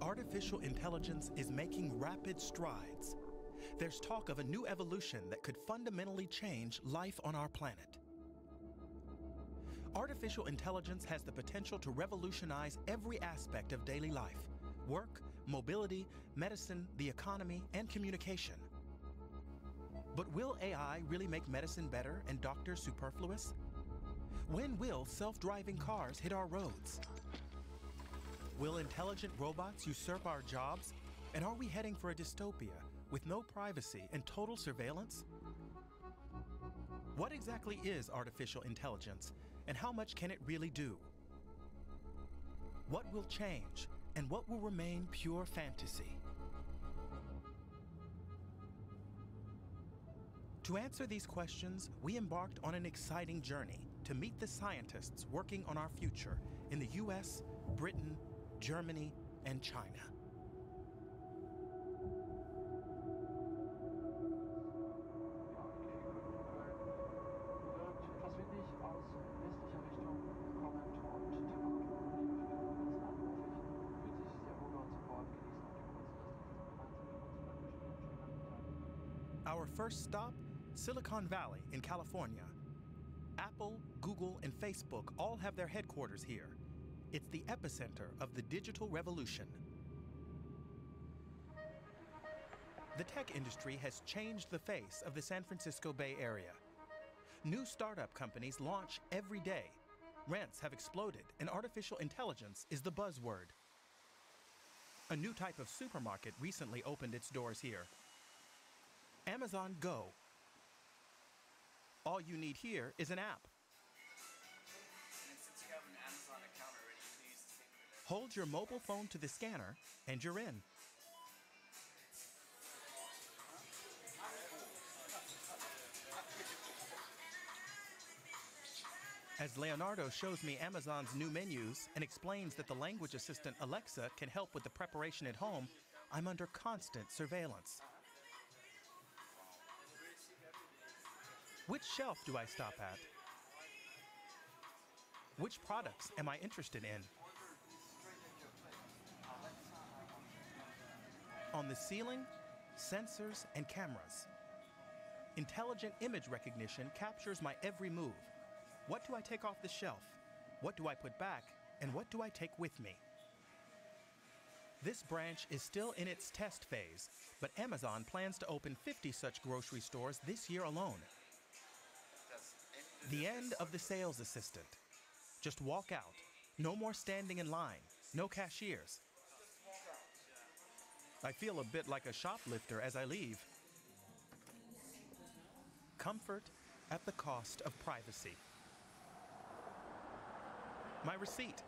Artificial intelligence is making rapid strides. There's talk of a new evolution that could fundamentally change life on our planet. Artificial intelligence has the potential to revolutionize every aspect of daily life: work, mobility, medicine, the economy, and communication. But will AI really make medicine better and doctors superfluous? When will self-driving cars hit our roads? Will intelligent robots usurp our jobs? And are we heading for a dystopia with no privacy and total surveillance? What exactly is artificial intelligence, and how much can it really do? What will change, and what will remain pure fantasy? To answer these questions, we embarked on an exciting journey to meet the scientists working on our future in the US, Britain, Germany, and China. Our first stop, Silicon Valley in California. Apple, Google, and Facebook all have their headquarters here. It's the epicenter of the digital revolution. The tech industry has changed the face of the San Francisco Bay Area. New startup companies launch every day. Rents have exploded, and artificial intelligence is the buzzword. A new type of supermarket recently opened its doors here. Amazon Go. All you need here is an app. Since you have an Amazon account already, please hold your mobile phone to the scanner, and you're in. As Leonardo shows me Amazon's new menus and explains that the language assistant Alexa can help with the preparation at home, I'm under constant surveillance. Which shelf do I stop at? Which products am I interested in? On the ceiling, sensors and cameras. Intelligent image recognition captures my every move. What do I take off the shelf? What do I put back? And what do I take with me? This branch is still in its test phase, but Amazon plans to open 50 such grocery stores this year alone. The end of the sales assistant. Just walk out. No more standing in line. No cashiers. I feel a bit like a shoplifter as I leave. Comfort at the cost of privacy. My receipt.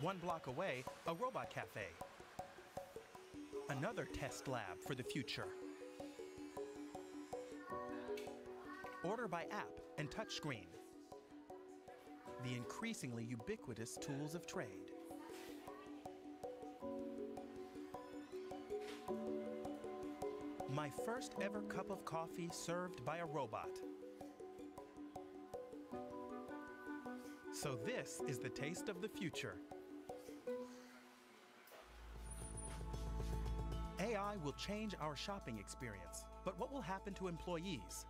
One block away, a robot cafe. Another test lab for the future. Order by app and touchscreen. The increasingly ubiquitous tools of trade. My first ever cup of coffee served by a robot. So this is the taste of the future. AI will change our shopping experience, but what will happen to employees?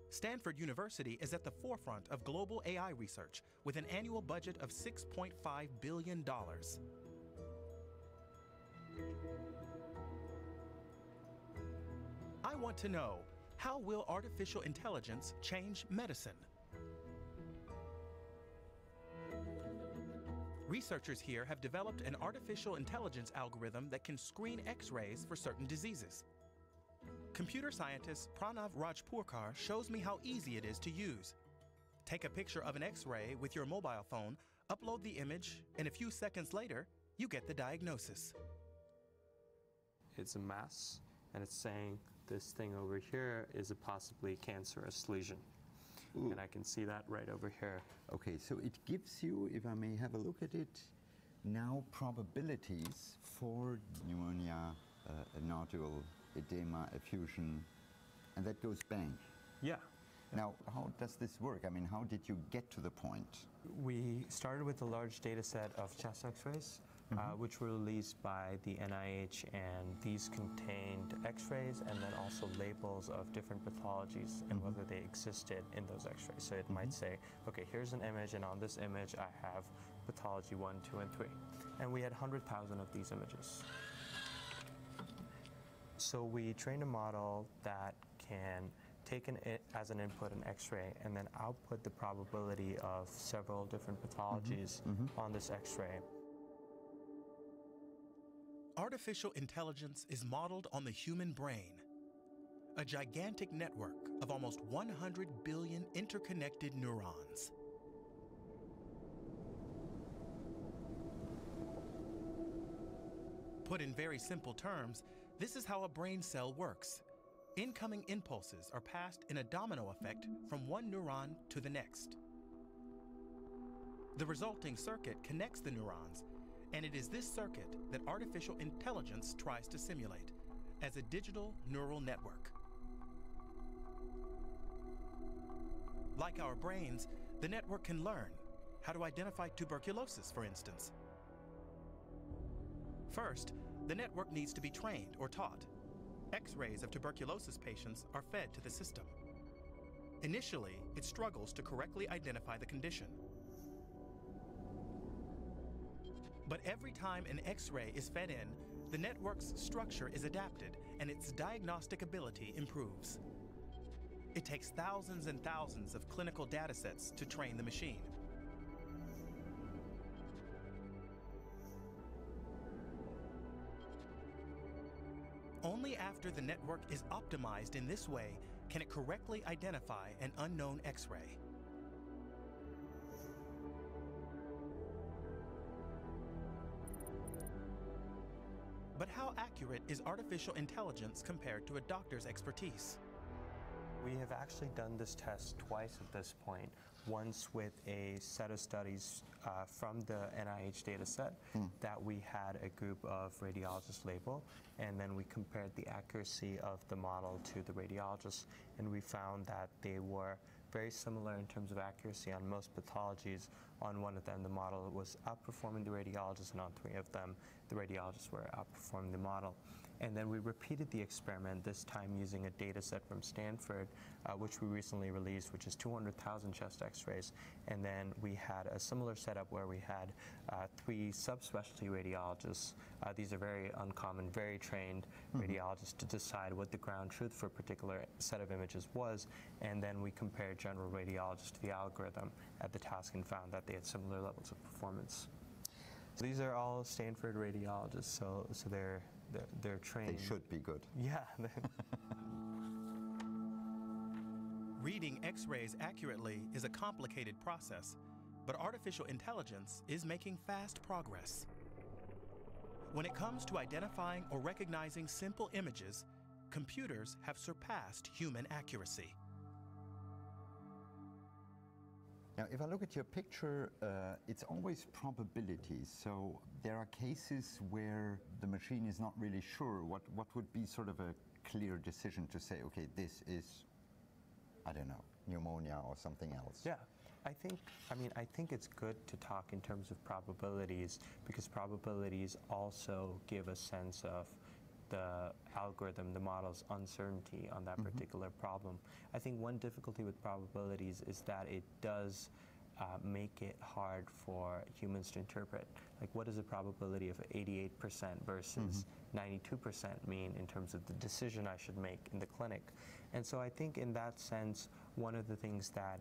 Stanford University is at the forefront of global AI research with an annual budget of $6.5 billion. I want to know, how will artificial intelligence change medicine? Researchers here have developed an artificial intelligence algorithm that can screen X-rays for certain diseases. Computer scientist Pranav Rajpurkar shows me how easy it is to use. Take a picture of an X-ray with your mobile phone, upload the image, and a few seconds later, you get the diagnosis. It's a mass, and it's saying this thing over here is a possibly cancerous lesion. Ooh. And I can see that right over here. Okay, so it gives you, if I may have a look at it, now probabilities for pneumonia, a nodule, edema, effusion, and that goes bang. Yeah, Now, how does this work? I mean, how did you get to the point? We started with a large data set of chest x-rays, which were released by the NIH, and these contained x-rays and then also labels of different pathologies and whether they existed in those x-rays. So it might say, okay, here's an image, and on this image I have pathology 1, 2, and 3. And we had 100,000 of these images. So we trained a model that can take as an input an X-ray and then output the probability of several different pathologies on this X-ray. Artificial intelligence is modeled on the human brain, a gigantic network of almost 100 billion interconnected neurons. Put in very simple terms, this is how a brain cell works. Incoming impulses are passed in a domino effect from one neuron to the next. The resulting circuit connects the neurons, and it is this circuit that artificial intelligence tries to simulate as a digital neural network. Like our brains, the network can learn how to identify tuberculosis, for instance. First, the network needs to be trained or taught. X-rays of tuberculosis patients are fed to the system. Initially, it struggles to correctly identify the condition. But every time an X-ray is fed in, the network's structure is adapted and its diagnostic ability improves. It takes thousands and thousands of clinical data sets to train the machine. Only after the network is optimized in this way can it correctly identify an unknown X-ray. But how accurate is artificial intelligence compared to a doctor's expertise? We have actually done this test twice at this point. Once with a set of studies from the NIH data set that we had a group of radiologists label, and then we compared the accuracy of the model to the radiologists, and we found that they were very similar in terms of accuracy on most pathologies. On one of them, the model was outperforming the radiologists, and on 3 of them, the radiologists were outperforming the model. And then we repeated the experiment, this time using a data set from Stanford, which we recently released, which is 200,000 chest x-rays. And then we had a similar setup where we had 3 subspecialty radiologists. These are very uncommon, very trained radiologists to decide what the ground truth for a particular set of images was. And then we compared general radiologists to the algorithm at the task and found that they had similar levels of performance. So these are all Stanford radiologists, so they're trained. They should be good. Yeah. Reading X-rays accurately is a complicated process, but artificial intelligence is making fast progress. When it comes to identifying or recognizing simple images, computers have surpassed human accuracy. Now, if I look at your picture, it's always probabilities. So there are cases where the machine is not really sure what would be sort of a clear decision to say, okay, this is, I don't know, pneumonia or something else. Yeah. I think it's good to talk in terms of probabilities, because probabilities also give a sense of the algorithm, the model's uncertainty on that particular problem. I think one difficulty with probabilities is that it does make it hard for humans to interpret. Like, what does a probability of 88% versus 92% mean in terms of the decision I should make in the clinic? And so I think in that sense, one of the things that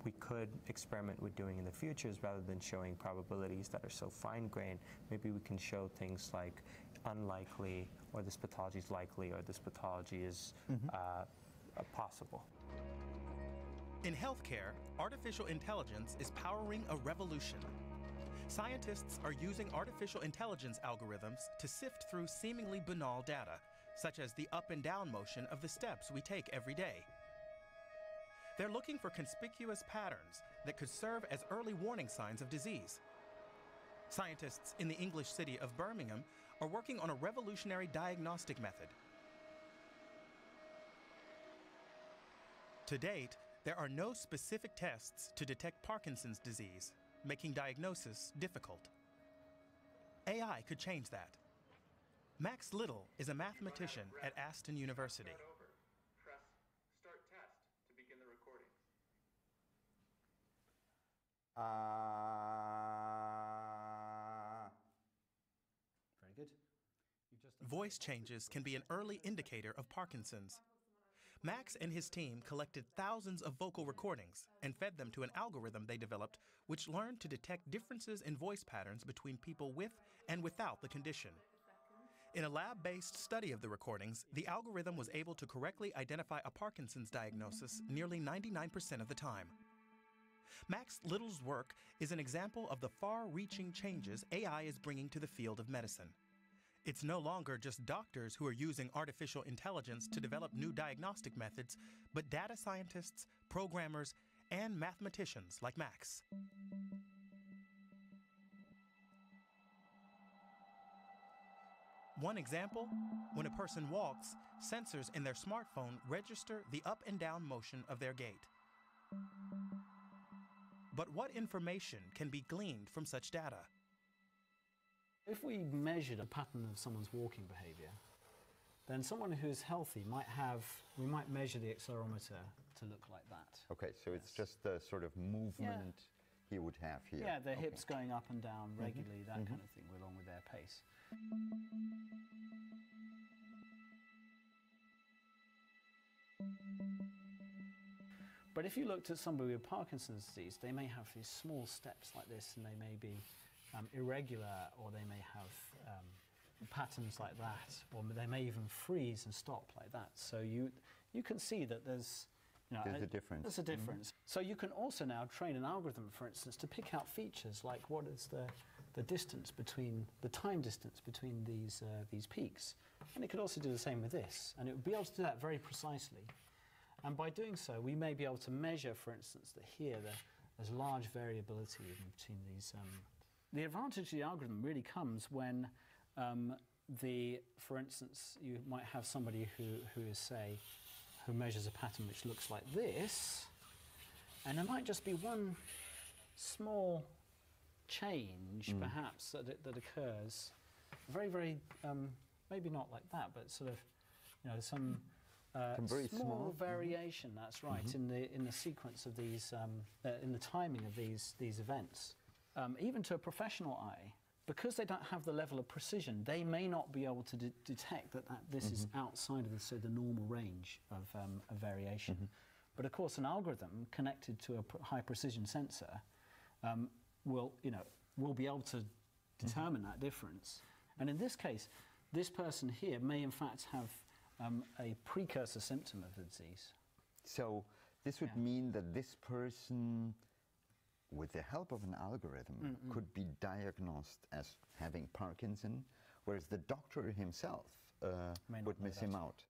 we could experiment with doing in the future is, rather than showing probabilities that are so fine-grained, maybe we can show things like unlikely, or this pathology is likely, or this pathology is possible. In healthcare, artificial intelligence is powering a revolution. Scientists are using artificial intelligence algorithms to sift through seemingly banal data, such as the up and down motion of the steps we take every day. They're looking for conspicuous patterns that could serve as early warning signs of disease. Scientists in the English city of Birmingham are working on a revolutionary diagnostic method. To date, there are no specific tests to detect Parkinson's disease, making diagnosis difficult. AI could change that. Max Little is a mathematician at Aston University. Press Start Test to begin the recording. Very good. Voice changes can be an early indicator of Parkinson's. Max and his team collected thousands of vocal recordings and fed them to an algorithm they developed, which learned to detect differences in voice patterns between people with and without the condition. In a lab-based study of the recordings, the algorithm was able to correctly identify a Parkinson's diagnosis nearly 99% of the time. Max Little's work is an example of the far-reaching changes AI is bringing to the field of medicine. It's no longer just doctors who are using artificial intelligence to develop new diagnostic methods, but data scientists, programmers, and mathematicians like Max. One example, when a person walks, sensors in their smartphone register the up and down motion of their gait. But what information can be gleaned from such data? If we measured a pattern of someone's walking behavior, then someone who's healthy we might measure the accelerometer to look like that. Okay, so it's just the sort of movement he would have here. Yeah, their hips going up and down regularly, that kind of thing, along with their pace. But if you looked at somebody with Parkinson's disease, they may have these small steps like this, and they may be irregular, or they may have patterns like that, or they may even freeze and stop like that. So you can see that there's a difference. There's a difference. So you can also now train an algorithm, for instance, to pick out features like what is the distance between the time distance between these peaks, and it could also do the same with this, and it would be able to do that very precisely. And by doing so, we may be able to measure, for instance, that here there's large variability between these. The advantage of the algorithm really comes when, for instance, you might have somebody who measures a pattern which looks like this, and there might just be one small change, perhaps, that occurs, very, very, maybe not like that, but sort of, some very small variation. That's right, in the sequence of these, in the timing of these events. Even to a professional eye, because they don't have the level of precision, they may not be able to detect that this is outside of the normal range of variation. But of course, an algorithm connected to a high precision sensor will be able to determine that difference. And in this case, this person here may in fact have a precursor symptom of the disease. So this would mean that this person, with the help of an algorithm, could be diagnosed as having Parkinson, whereas the doctor himself would miss him out.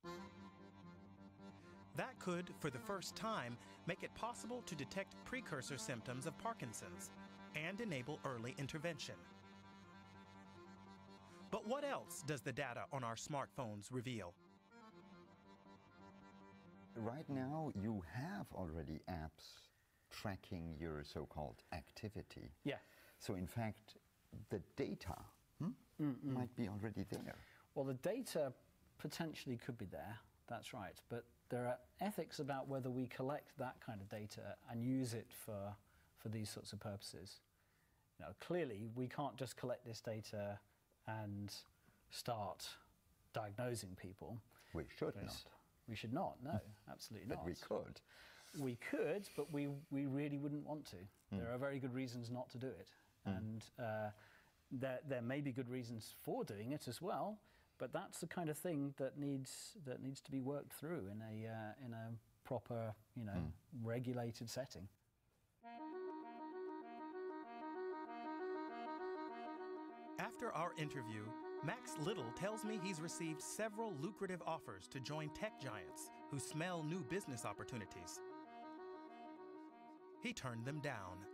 That could, for the first time, make it possible to detect precursor symptoms of Parkinson's and enable early intervention. But what else does the data on our smartphones reveal? Right now, you have already apps tracking your so-called activity. Yeah. So in fact, the data might be already there. Well, the data potentially could be there, that's right, but there are ethics about whether we collect that kind of data and use it for these sorts of purposes. Clearly, we can't just collect this data and start diagnosing people. We should not. We should not, no, absolutely not. But we could. We could, but we really wouldn't want to. There are very good reasons not to do it. And there may be good reasons for doing it as well, but that's the kind of thing that needs to be worked through in a proper, regulated setting. After our interview, Max Little tells me he's received several lucrative offers to join tech giants who smell new business opportunities. He turned them down.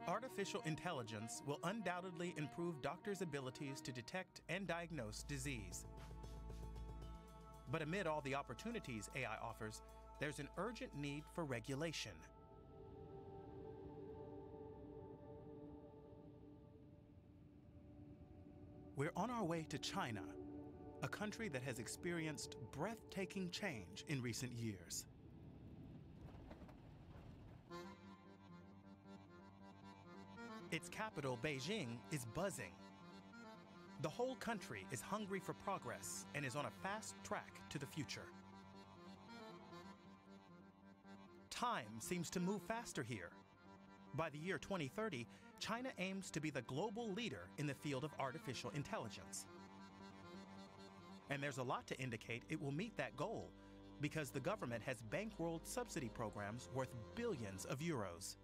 Artificial intelligence will undoubtedly improve doctors' abilities to detect and diagnose disease. But amid all the opportunities AI offers, there's an urgent need for regulation. We're on our way to China, a country that has experienced breathtaking change in recent years. Its capital, Beijing, is buzzing. The whole country is hungry for progress and is on a fast track to the future. Time seems to move faster here. By the year 2030, China aims to be the global leader in the field of artificial intelligence. And there's a lot to indicate it will meet that goal, because the government has bankrolled subsidy programs worth billions of euros.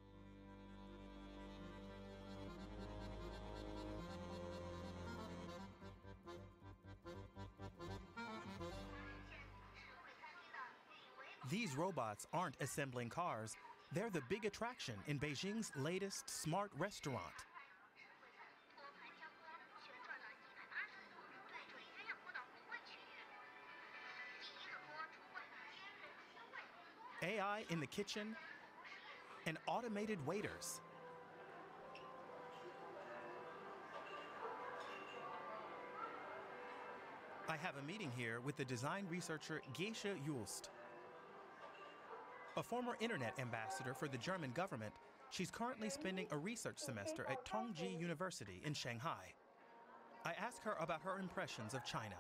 These robots aren't assembling cars, they're the big attraction in Beijing's latest smart restaurant. AI in the kitchen and automated waiters. I have a meeting here with the design researcher Gesche Just. A former internet ambassador for the German government, she's currently spending a research semester at Tongji University in Shanghai. I ask her about her impressions of China.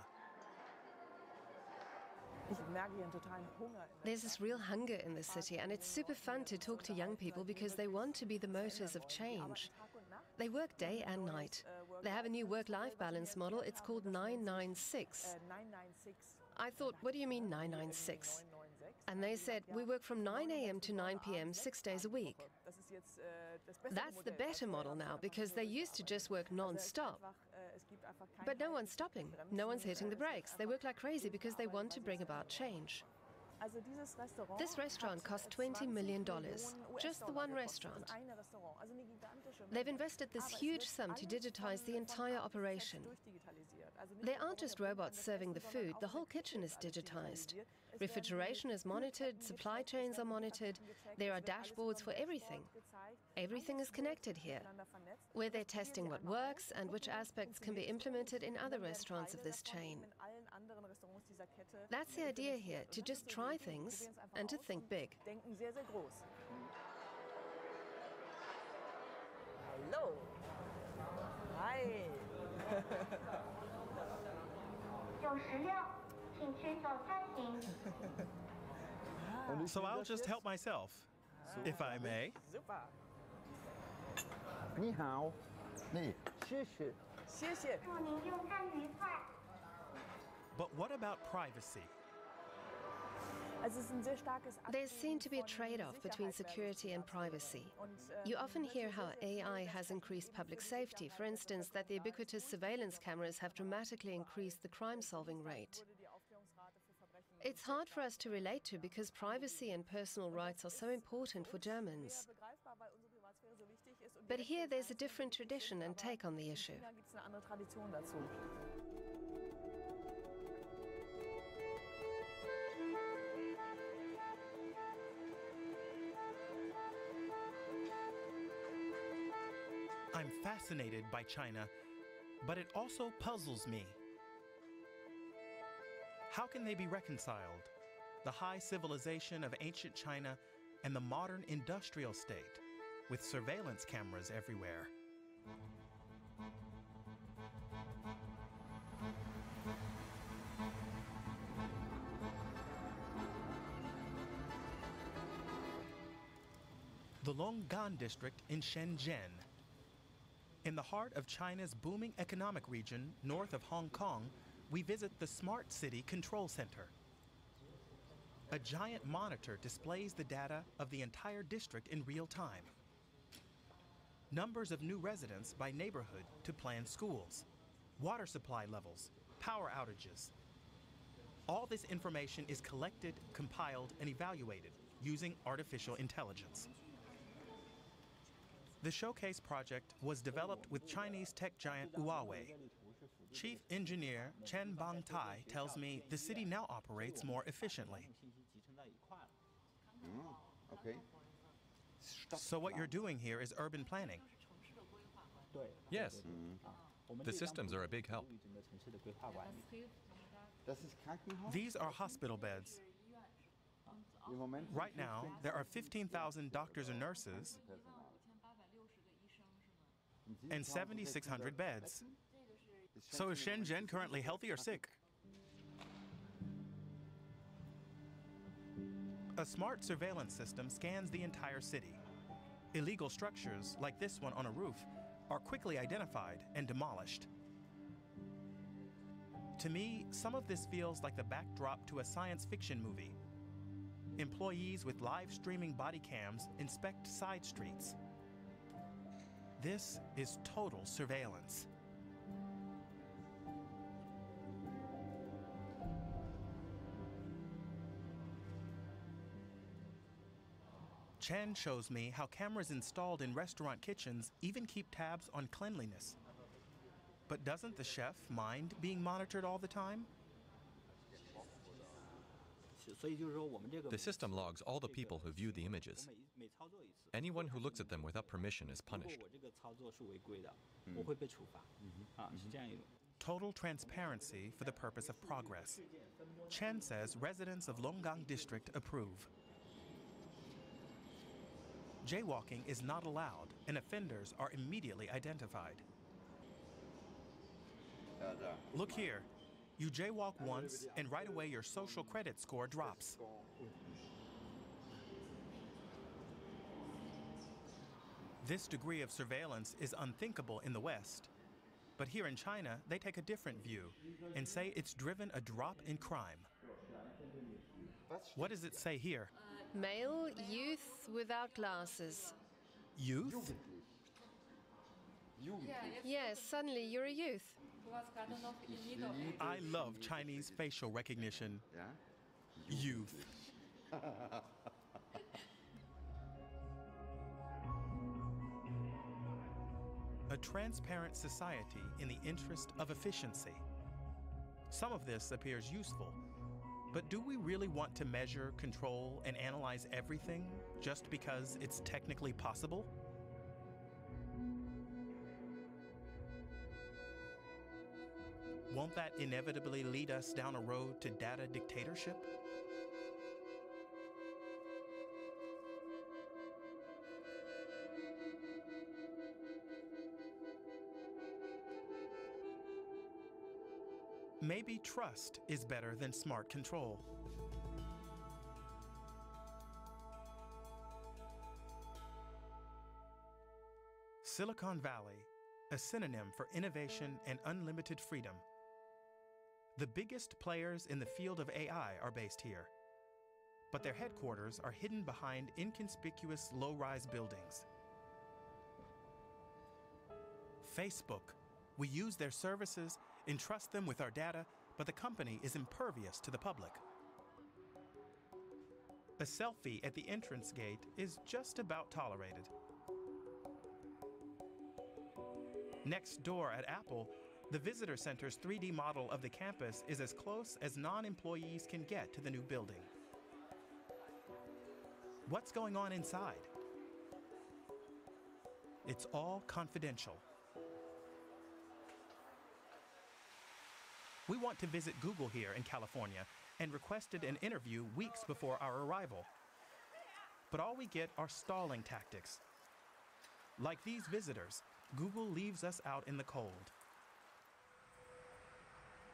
There's this real hunger in the city, and it's super fun to talk to young people because they want to be the motors of change. They work day and night. They have a new work-life balance model. It's called 996. I thought, what do you mean 996? And they said, we work from 9 a.m. to 9 p.m. 6 days a week. That's the better model now, because they used to just work non-stop. But no one's stopping. No one's hitting the brakes. They work like crazy because they want to bring about change. This restaurant cost $20 million, just the one restaurant. They've invested this huge sum to digitize the entire operation. They aren't just robots serving the food, the whole kitchen is digitized. Refrigeration is monitored, supply chains are monitored, there are dashboards for everything. Everything is connected here, where they're testing what works and which aspects can be implemented in other restaurants of this chain. That's the idea here, to just try things and to think big. Hello. Hi. So I'll just help myself, if I may. 你好，你谢谢。谢谢。 But what about privacy? There's seen to be a trade-off between security and privacy. You often hear how AI has increased public safety, for instance, that the ubiquitous surveillance cameras have dramatically increased the crime-solving rate. It's hard for us to relate to because privacy and personal rights are so important for Germans. But here there's a different tradition and take on the issue. I'm fascinated by China, but it also puzzles me. How can they be reconciled? The high civilization of ancient China and the modern industrial state, with surveillance cameras everywhere. The Longgan district in Shenzhen. In the heart of China's booming economic region north of Hong Kong, we visit the Smart City Control Center. A giant monitor displays the data of the entire district in real time. Numbers of new residents by neighborhood to planned schools, water supply levels, power outages. All this information is collected, compiled, and evaluated using artificial intelligence. The Showcase project was developed with Chinese tech giant Huawei. Chief Engineer Chen Bangtai tells me the city now operates more efficiently. Okay. So what you're doing here is urban planning. Yes. The systems are a big help. These are hospital beds. Right now, there are 15,000 doctors and nurses and 7,600 beds. So is Shenzhen currently healthy or sick? A smart surveillance system scans the entire city. Illegal structures, like this one on a roof, are quickly identified and demolished. To me, some of this feels like the backdrop to a science fiction movie. Employees with live streaming body cams inspect side streets. This is total surveillance. Chen shows me how cameras installed in restaurant kitchens even keep tabs on cleanliness. But doesn't the chef mind being monitored all the time? The system logs all the people who view the images. Anyone who looks at them without permission is punished. Total transparency for the purpose of progress. Chen says residents of Longgang District approve. Jaywalking is not allowed, and offenders are immediately identified. Look here. You jaywalk once, and right away your social credit score drops. This degree of surveillance is unthinkable in the West. But here in China, they take a different view and say it's driven a drop in crime. What does it say here? Male youth without glasses. Youth? Yes, suddenly you're a youth. I love Chinese facial recognition. Youth. A transparent society in the interest of efficiency. Some of this appears useful, but do we really want to measure, control, and analyze everything just because it's technically possible? Won't that inevitably lead us down a road to data dictatorship? Maybe trust is better than smart control. Silicon Valley, a synonym for innovation and unlimited freedom. The biggest players in the field of AI are based here, but their headquarters are hidden behind inconspicuous low-rise buildings. Facebook. We use their services, entrust them with our data, but the company is impervious to the public. A selfie at the entrance gate is just about tolerated. Next door at Apple, the visitor center's 3D model of the campus is as close as non-employees can get to the new building. What's going on inside? It's all confidential. We want to visit Google here in California and requested an interview weeks before our arrival. But all we get are stalling tactics. Like these visitors, Google leaves us out in the cold.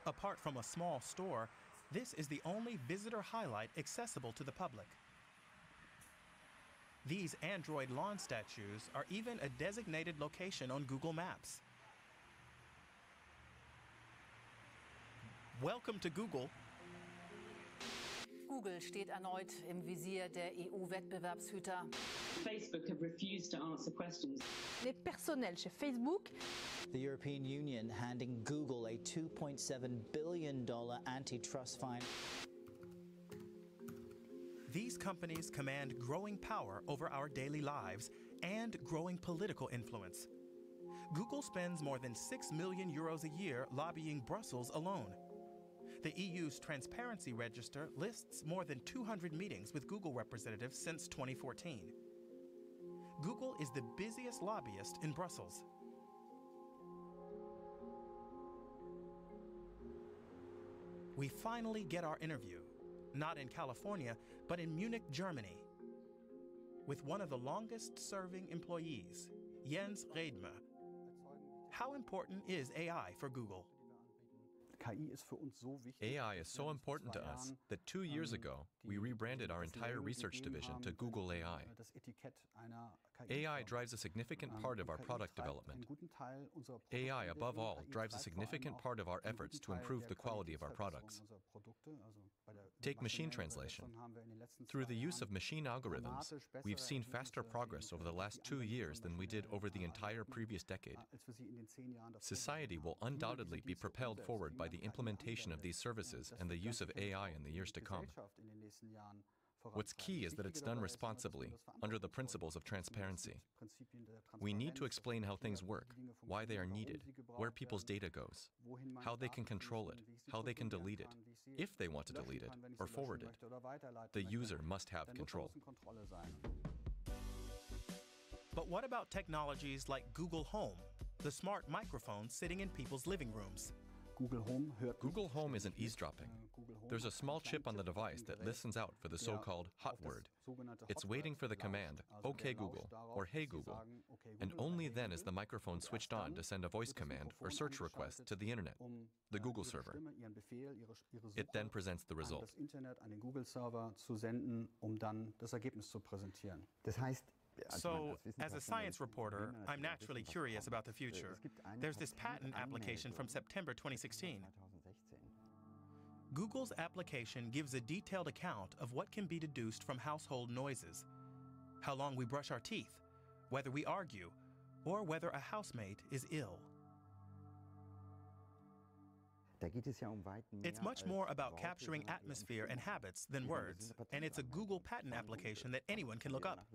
Apart from a small store, this is the only visitor highlight accessible to the public. These Android lawn statues are even a designated location on Google Maps. Welcome to Google. Google steht erneut im Visier der EU-Wettbewerbshüter. Facebook have refused to answer questions. Les personnels chez Facebook. The European Union handing Google a $2.7 billion antitrust fine. These companies command growing power over our daily lives and growing political influence. Google spends more than 6 million euros a year lobbying Brussels alone. The EU's Transparency Register lists more than 200 meetings with Google representatives since 2014. Google is the busiest lobbyist in Brussels. We finally get our interview, not in California, but in Munich, Germany, with one of the longest-serving employees, Jens Redmer. How important is AI for Google? AI is so important to us that 2 years ago, we rebranded our entire research division to Google AI. AI drives a significant part of our product development. AI, above all, drives a significant part of our efforts to improve the quality of our products. Take machine translation. Through the use of machine algorithms, we've seen faster progress over the last 2 years than we did over the entire previous decade. Society will undoubtedly be propelled forward by the implementation of these services and the use of AI in the years to come. What's key is that it's done responsibly, under the principles of transparency. We need to explain how things work, why they are needed, where people's data goes, how they can control it, how they can delete it, if they want to delete it or forward it. The user must have control. But what about technologies like Google Home, the smart microphone sitting in people's living rooms? Google Home isn't eavesdropping. There's a small chip on the device that listens out for the so-called hot word. It's waiting for the command, OK Google, or Hey Google, and only then is the microphone switched on to send a voice command or search request to the internet, the Google server. It then presents the result. So, as a science reporter, I'm naturally curious about the future. There's this patent application from September 2016. Google's application gives a detailed account of what can be deduced from household noises, how long we brush our teeth, whether we argue, or whether a housemate is ill. It's much more about capturing atmosphere and habits than words, and it's a Google patent application that anyone can look up.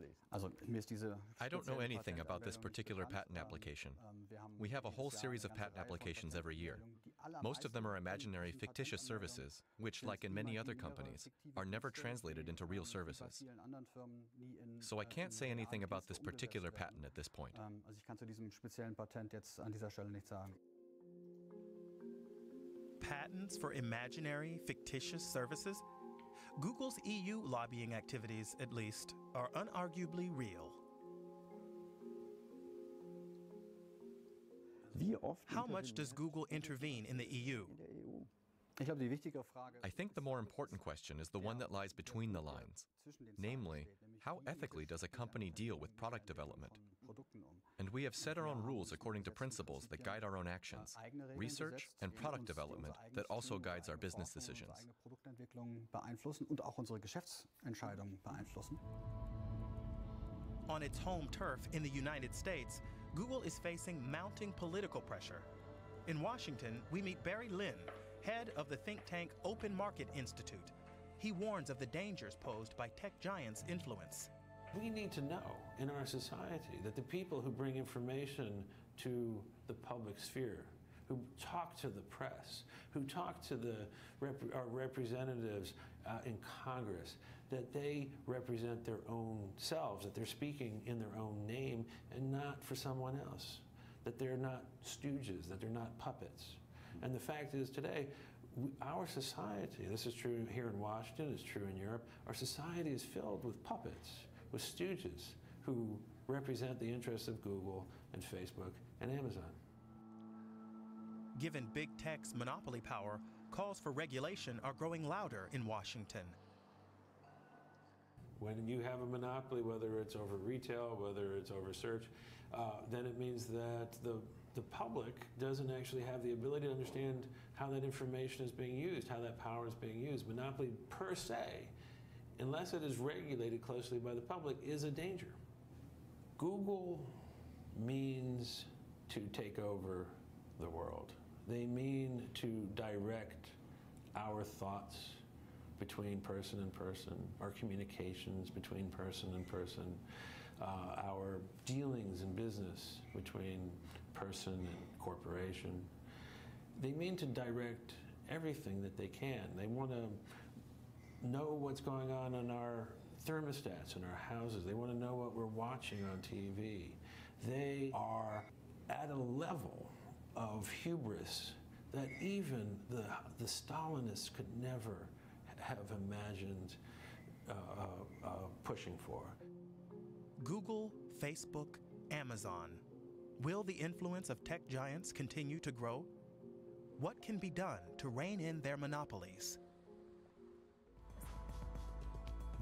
I don't know anything about this particular patent application. We have a whole series of patent applications every year. Most of them are imaginary, fictitious services, which, like in many other companies, are never translated into real services. So I can't say anything about this particular patent at this point. Patents for imaginary, fictitious services? Google's EU lobbying activities, at least, are unarguably real. How much does Google intervene in the EU? I think the more important question is the one that lies between the lines. Namely, how ethically does a company deal with product development? And we have set our own rules according to principles that guide our own actions, research and product development that also guides our business decisions. On its home turf in the United States, Google is facing mounting political pressure. In Washington, we meet Barry Lin, head of the think tank Open Market Institute. He warns of the dangers posed by tech giants' influence. We need to know in our society that the people who bring information to the public sphere, who talk to the press, who talk to our representatives in Congress, that they represent their own selves, that they're speaking in their own name and not for someone else, that they're not stooges, that they're not puppets. And the fact is today, our society, this is true here in Washington, it's true in Europe, our society is filled with puppets, with stooges who represent the interests of Google and Facebook and Amazon. Given big tech's monopoly power, calls for regulation are growing louder in Washington. When you have a monopoly, whether it's over retail, whether it's over search, then it means that the public doesn't actually have the ability to understand how that information is being used, how that power is being used. Monopoly per se, unless it is regulated closely by the public, is a danger. Google means to take over the world. They mean to direct our thoughts between person and person, our communications between person and person. our dealings in business between person and corporation. They mean to direct everything that they can. They want to know what's going on in our thermostats in our houses. They want to know what we're watching on TV. They are at a level of hubris that even the Stalinists could never have imagined pushing for. Google, Facebook, Amazon. Will the influence of tech giants continue to grow? What can be done to rein in their monopolies?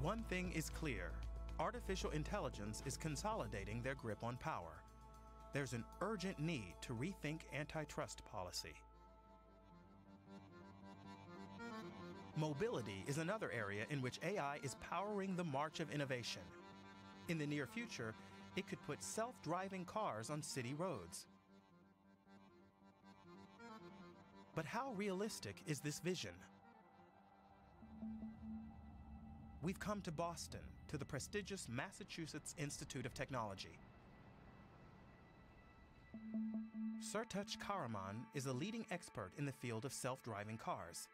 One thing is clear. Artificial intelligence is consolidating their grip on power. There's an urgent need to rethink antitrust policy. Mobility is another area in which AI is powering the march of innovation. In the near future, it could put self-driving cars on city roads. But how realistic is this vision? We've come to Boston, to the prestigious Massachusetts Institute of Technology. Sertaç Karaman is a leading expert in the field of self-driving cars.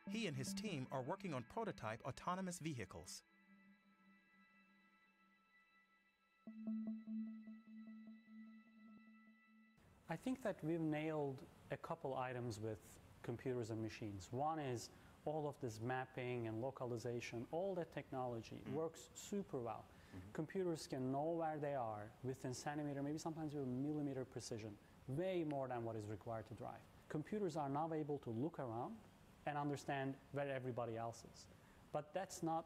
He and his team are working on prototype autonomous vehicles. I think that we've nailed a couple items with computers and machines. One is all of this mapping and localization, all that technology works super well. Computers can know where they are within centimeter, maybe sometimes even millimeter precision, way more than what is required to drive. Computers are now able to look around and understand where everybody else is. But that's not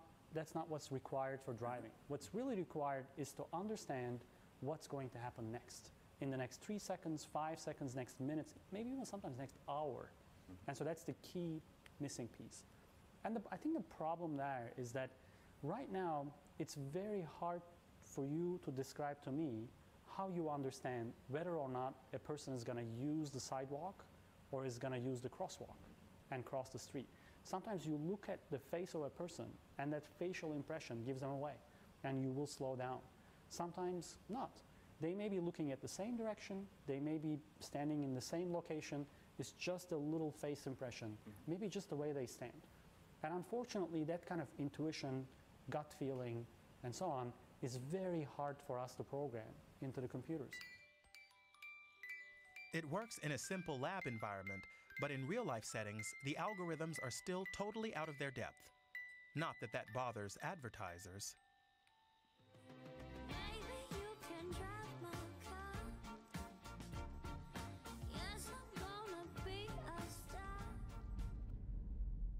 what's required for driving. What's really required is to understand what's going to happen next. In the next 3 seconds, 5 seconds, next minutes, maybe even sometimes next hour. And so that's the key missing piece. And I think the problem there is that right now, it's very hard for you to describe to me how you understand whether or not a person is going to use the sidewalk or is going to use the crosswalk and cross the street. Sometimes you look at the face of a person and that facial impression gives them away and you will slow down. Sometimes not. They may be looking at the same direction, they may be standing in the same location, it's just a little face impression, maybe just the way they stand. And unfortunately, that kind of intuition, gut feeling, and so on is very hard for us to program into the computers. It works in a simple lab environment, but in real-life settings, the algorithms are still totally out of their depth. Not that that bothers advertisers.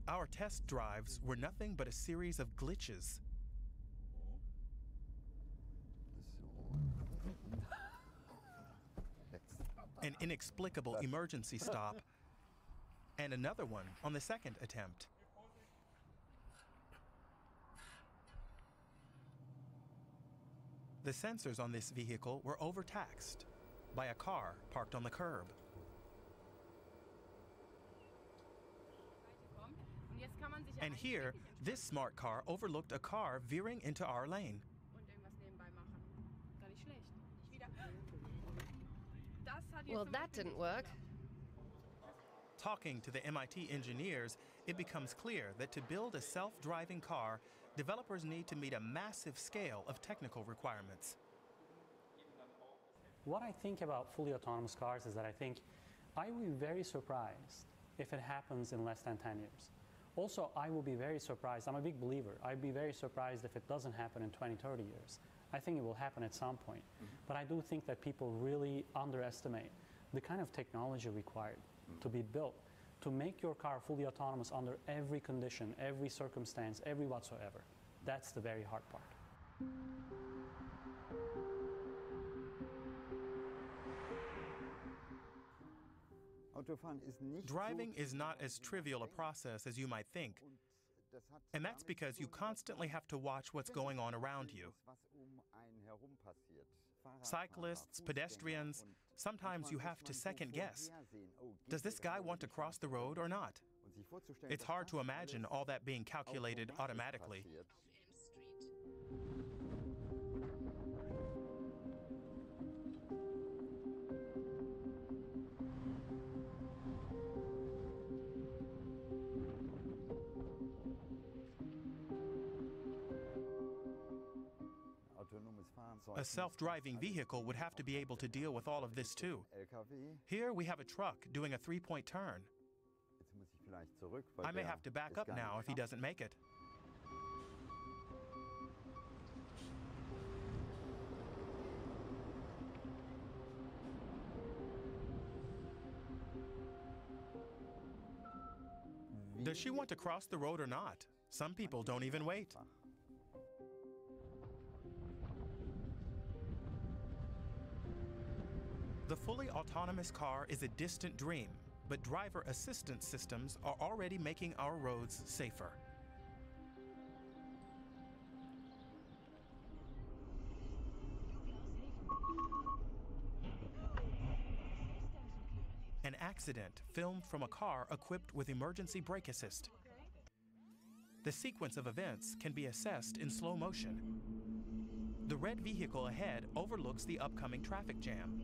Our test drives were nothing but a series of glitches. An inexplicable emergency stop, and another one on the second attempt. The sensors on this vehicle were overtaxed by a car parked on the curb. And here, this smart car overlooked a car veering into our lane. Well, that didn't work. Talking to the MIT engineers, it becomes clear that to build a self-driving car, developers need to meet a massive scale of technical requirements. What I think about fully autonomous cars is that I will be very surprised if it happens in less than 10 years. Also, I will be very surprised. I'm a big believer. I'd be very surprised if it doesn't happen in 20, 30 years. I think it will happen at some point. But I do think that people really underestimate the kind of technology required to be built to make your car fully autonomous under every condition, every circumstance, every whatsoever. That's the very hard part. Driving is not as trivial a process as you might think. And that's because you constantly have to watch what's going on around you. Cyclists, pedestrians, sometimes you have to second guess. Does this guy want to cross the road or not? It's hard to imagine all that being calculated automatically. A self-driving vehicle would have to be able to deal with all of this too. Here we have a truck doing a three-point turn. I may have to back up now if he doesn't make it. Does she want to cross the road or not? Some people don't even wait. The fully autonomous car is a distant dream, but driver assistance systems are already making our roads safer. An accident filmed from a car equipped with emergency brake assist. The sequence of events can be assessed in slow motion. The red vehicle ahead overlooks the upcoming traffic jam.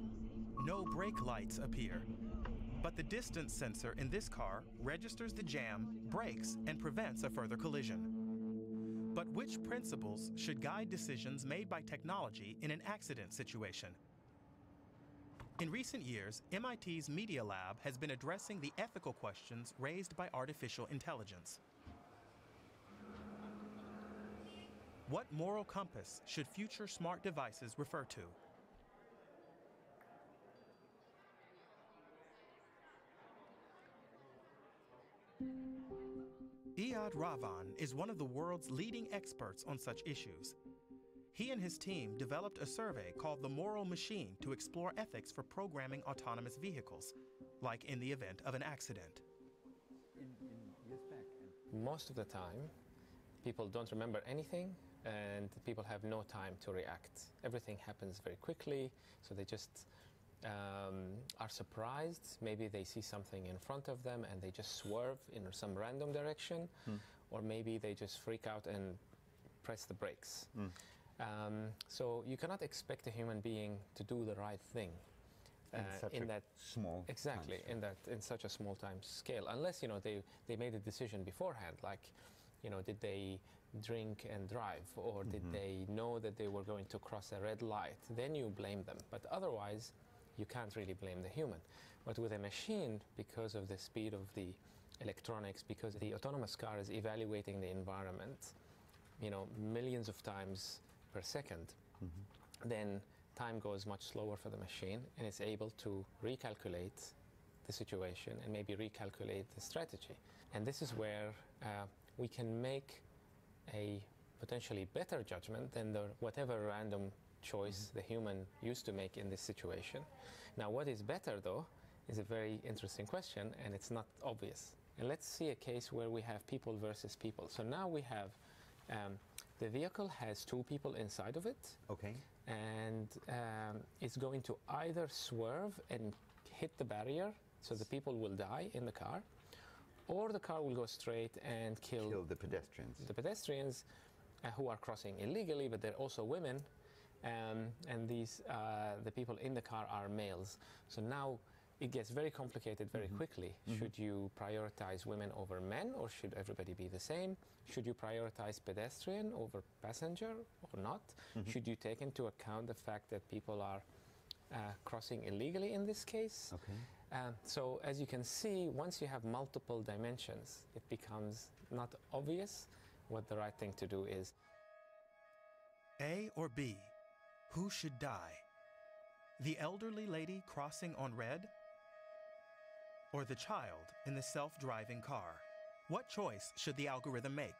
No brake lights appear, but the distance sensor in this car registers the jam, brakes, and prevents a further collision. But which principles should guide decisions made by technology in an accident situation? In recent years, MIT's Media Lab has been addressing the ethical questions raised by artificial intelligence. What moral compass should future smart devices refer to? Iyad Ravan is one of the world's leading experts on such issues. He and his team developed a survey called the Moral Machine to explore ethics for programming autonomous vehicles, like in the event of an accident. Most of the time, people don't remember anything and people have no time to react. Everything happens very quickly, so they just are surprised. Maybe they see something in front of them and they just swerve in some random direction, or maybe they just freak out and press the brakes. So you cannot expect a human being to do the right thing in that small exactly in such a small time scale, unless they made a decision beforehand, like did they drink and drive, or did they know that they were going to cross a red light? Then you blame them, but otherwise you can't really blame the human. But with a machine, because of the speed of the electronics, because the autonomous car is evaluating the environment millions of times per second, then time goes much slower for the machine, and it's able to recalculate the situation and maybe recalculate the strategy. And this is where we can make a potentially better judgment than whatever random choice the human used to make in this situation. Now, what is better, though, is a very interesting question, and it's not obvious. And let's see a case where we have people versus people. So now we have the vehicle has two people inside of it. Okay. And it's going to either swerve and hit the barrier, so the people will die in the car, or the car will go straight and kill the pedestrians. The pedestrians who are crossing illegally, but they're also women, and these the people in the car are males. So now it gets very complicated very quickly. Should you prioritize women over men, or should everybody be the same? Should you prioritize pedestrian over passenger or not? Should you take into account the fact that people are crossing illegally in this case? Okay. So as you can see, once you have multiple dimensions, it becomes not obvious what the right thing to do is. A or B? Who should die? The elderly lady crossing on red? Or the child in the self-driving car? What choice should the algorithm make?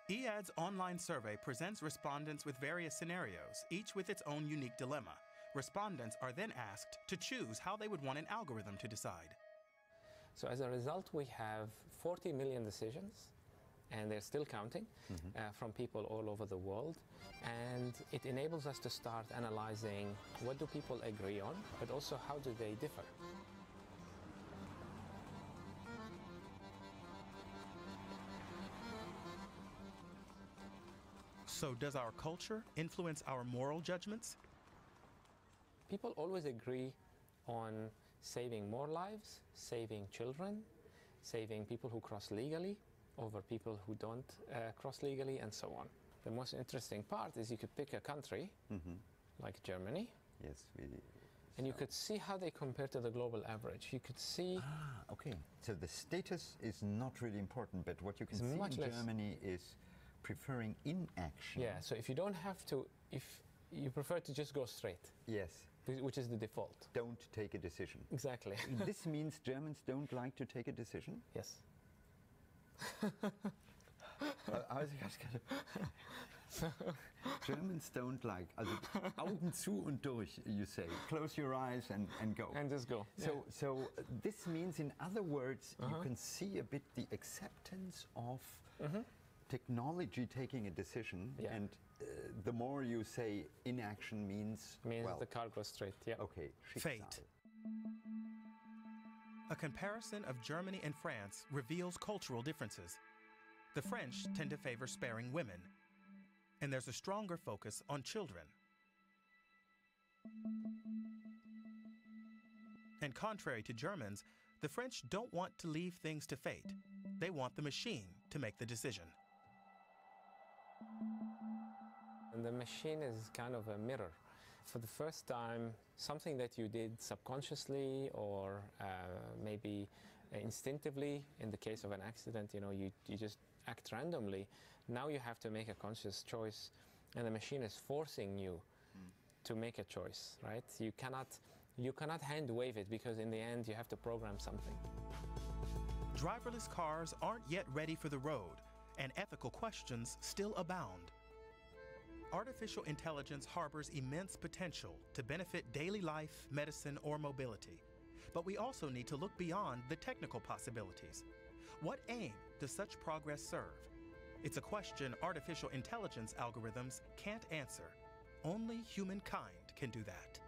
Iyad's online survey presents respondents with various scenarios, each with its own unique dilemma. Respondents are then asked to choose how they would want an algorithm to decide. So as a result, we have 40 million decisions, and they're still counting, from people all over the world. And it enables us to start analyzing what do people agree on, but also how do they differ. So does our culture influence our moral judgments? People always agree on saving more lives, saving children, saving people who cross legally over people who don't cross legally, and so on. The most interesting part is you could pick a country like Germany. Yes, and you could see how they compare to the global average. You could see... okay. So the status is not really important, but what you can see in Germany is preferring inaction. Yeah, so if you don't have to, if you prefer to just go straight. Yes. Which is the default. Don't take a decision. Exactly. This means Germans don't like to take a decision? Yes. Germans don't like, also Augen zu und durch, you say. Close your eyes and go. And just go. So this means, in other words, you can see a bit the acceptance of technology taking a decision, and the more you say inaction means well, the car goes straight. Yeah. Okay. Fate. A comparison of Germany and France reveals cultural differences. The French tend to favor sparing women, and there's a stronger focus on children. And contrary to Germans, the French don't want to leave things to fate. They want the machine to make the decision. And the machine is kind of a mirror. For the first time, something that you did subconsciously or maybe instinctively, in the case of an accident, you just act randomly. Now you have to make a conscious choice, and the machine is forcing you to make a choice, right? You cannot hand wave it, because in the end you have to program something. Driverless cars aren't yet ready for the road, and ethical questions still abound. Artificial intelligence harbors immense potential to benefit daily life, medicine, or mobility. But we also need to look beyond the technical possibilities. What aim does such progress serve? It's a question artificial intelligence algorithms can't answer. Only humankind can do that.